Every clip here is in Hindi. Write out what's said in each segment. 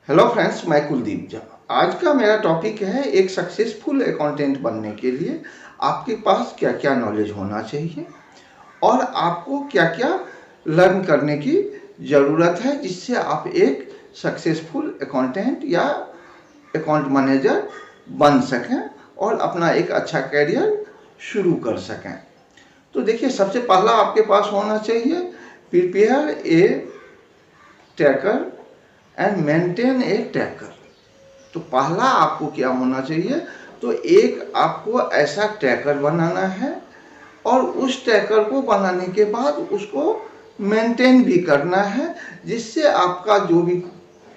हेलो फ्रेंड्स, मैं कुलदीप झा। आज का मेरा टॉपिक है एक सक्सेसफुल अकाउंटेंट बनने के लिए आपके पास क्या क्या नॉलेज होना चाहिए और आपको क्या क्या लर्न करने की ज़रूरत है जिससे आप एक सक्सेसफुल अकाउंटेंट या अकाउंट मैनेजर बन सकें और अपना एक अच्छा करियर शुरू कर सकें। तो देखिए, सबसे पहला आपके पास होना चाहिए prepare a tracker and maintain A tracker. तो पहला आपको क्या होना चाहिए, तो एक आपको ऐसा ट्रैकर बनाना है और उस ट्रैकर को बनाने के बाद उसको मेंटेन भी करना है जिससे आपका जो भी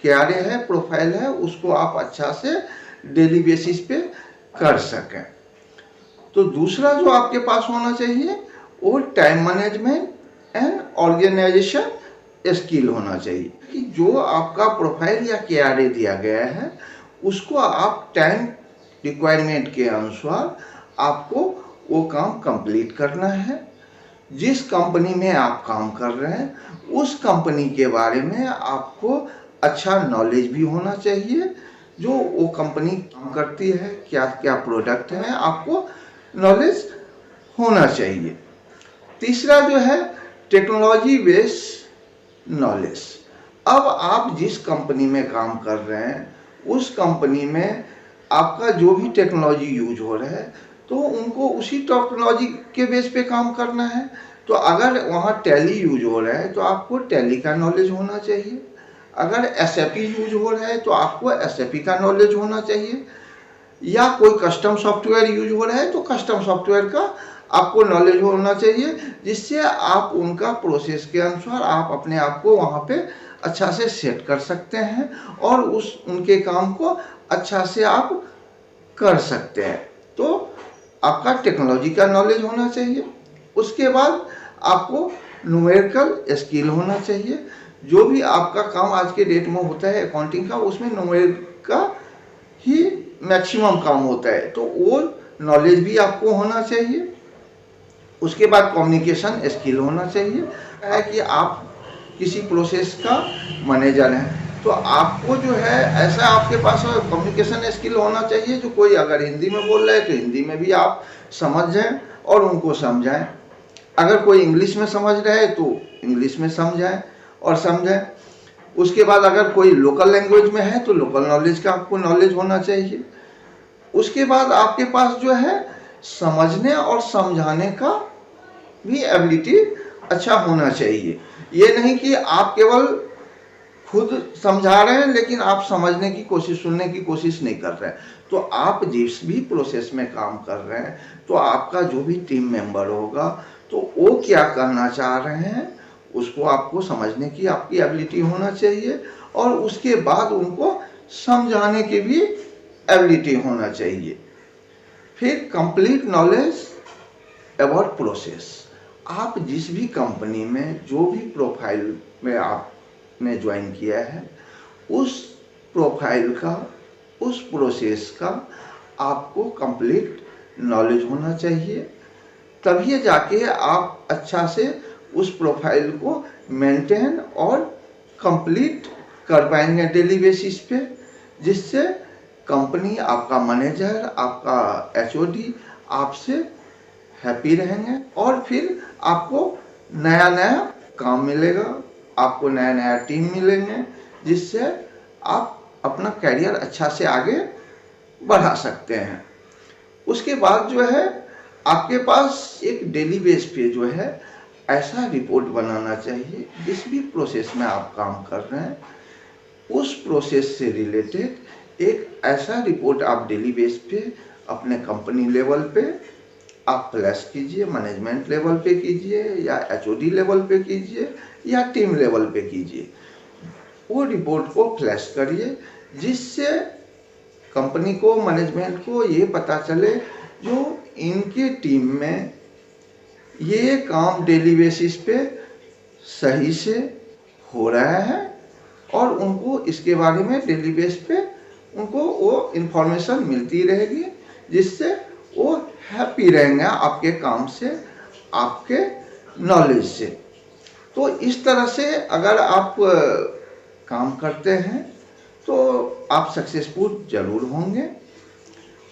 कार्य है, प्रोफाइल है, उसको आप अच्छा से डेली बेसिस पे कर सकें। तो दूसरा जो आपके पास होना चाहिए वो time management and organisation skill होना चाहिए कि जो आपका प्रोफाइल या कार्य दिया गया है उसको आप टाइम रिक्वायरमेंट के अनुसार आपको वो काम कंप्लीट करना है। जिस कंपनी में आप काम कर रहे हैं उस कंपनी के बारे में आपको अच्छा नॉलेज भी होना चाहिए। जो वो कंपनी काम करती है, क्या क्या प्रोडक्ट है, आपको नॉलेज होना चाहिए। तीसरा जो है टेक्नोलॉजी बेस्ड नॉलेज। अब आप जिस कंपनी में काम कर रहे हैं उस कंपनी में आपका जो भी टेक्नोलॉजी यूज हो रहा है तो उनको उसी टेक्नोलॉजी के बेस पे काम करना है। तो अगर वहाँ टैली यूज हो रहा है तो आपको टैली का नॉलेज होना चाहिए। अगर एसएपी यूज हो रहा है तो आपको एसएपी का नॉलेज होना चाहिए। या कोई कस्टम सॉफ्टवेयर यूज हो रहा है तो कस्टम सॉफ्टवेयर का आपको नॉलेज होना चाहिए जिससे आप उनका प्रोसेस के अनुसार आप अपने आप को वहाँ पे अच्छा से सेट कर सकते हैं और उनके काम को अच्छा से आप कर सकते हैं। तो आपका टेक्नोलॉजी का नॉलेज होना चाहिए। उसके बाद आपको न्यूमेरिकल स्किल होना चाहिए। जो भी आपका काम आज के डेट में होता है अकाउंटिंग का, उसमें न्यूमेरिकल का ही मैक्सिमम काम होता है, तो वो नॉलेज भी आपको होना चाहिए। उसके बाद कम्युनिकेशन स्किल होना चाहिए है कि आप किसी प्रोसेस का मैनेजर हैं तो आपको जो है ऐसा आपके पास कम्युनिकेशन स्किल होना चाहिए जो कोई अगर हिंदी में बोल रहा है तो हिंदी में भी आप समझ जाएं और उनको समझाएं। अगर कोई इंग्लिश में समझ रहा है तो इंग्लिश में समझाएं और समझें। उसके बाद अगर कोई लोकल लैंग्वेज में है तो लोकल नॉलेज का आपको नॉलेज होना चाहिए। उसके बाद आपके पास जो है समझने और समझाने का भी एबिलिटी अच्छा होना चाहिए। ये नहीं कि आप केवल खुद समझा रहे हैं लेकिन आप समझने की कोशिश, सुनने की कोशिश नहीं कर रहे हैं। तो आप जिस भी प्रोसेस में काम कर रहे हैं तो आपका जो भी टीम मेंबर होगा तो वो क्या कहना चाह रहे हैं उसको आपको समझने की आपकी एबिलिटी होना चाहिए और उसके बाद उनको समझाने की भी एबिलिटी होना चाहिए। फिर कंप्लीट नॉलेज अबाउट प्रोसेस। आप जिस भी कंपनी में जो भी प्रोफाइल में आपने ज्वाइन किया है उस प्रोफाइल का, उस प्रोसेस का आपको कंप्लीट नॉलेज होना चाहिए। तभी जाके आप अच्छा से उस प्रोफाइल को मेंटेन और कंप्लीट कर पाएंगे डेली बेसिस पे, जिससे कंपनी, आपका मैनेजर, आपका एचओडी आपसे हैप्पी रहेंगे और फिर आपको नया नया काम मिलेगा, आपको नया नया टीम मिलेंगे जिससे आप अपना करियर अच्छा से आगे बढ़ा सकते हैं। उसके बाद जो है आपके पास एक डेली बेस पे जो है ऐसा रिपोर्ट बनाना चाहिए जिस भी प्रोसेस में आप काम कर रहे हैं उस प्रोसेस से रिलेटेड एक ऐसा रिपोर्ट आप डेली बेस पे अपने कंपनी लेवल पे आप फ्लैश कीजिए, मैनेजमेंट लेवल पे कीजिए या एचओडी लेवल पे कीजिए या टीम लेवल पे कीजिए। वो रिपोर्ट को फ्लैश करिए जिससे कंपनी को, मैनेजमेंट को ये पता चले जो इनके टीम में ये काम डेली बेसिस पे सही से हो रहा है और उनको इसके बारे में डेली बेस पे उनको वो इन्फॉर्मेशन मिलती रहेगी जिससे वो हैप्पी रहेंगे आपके काम से, आपके नॉलेज से। तो इस तरह से अगर आप काम करते हैं तो आप सक्सेसफुल जरूर होंगे।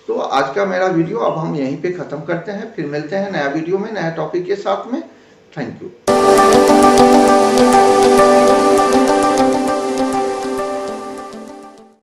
तो आज का मेरा वीडियो अब हम यहीं पे ख़त्म करते हैं, फिर मिलते हैं नया वीडियो में नया टॉपिक के साथ में। Thank you.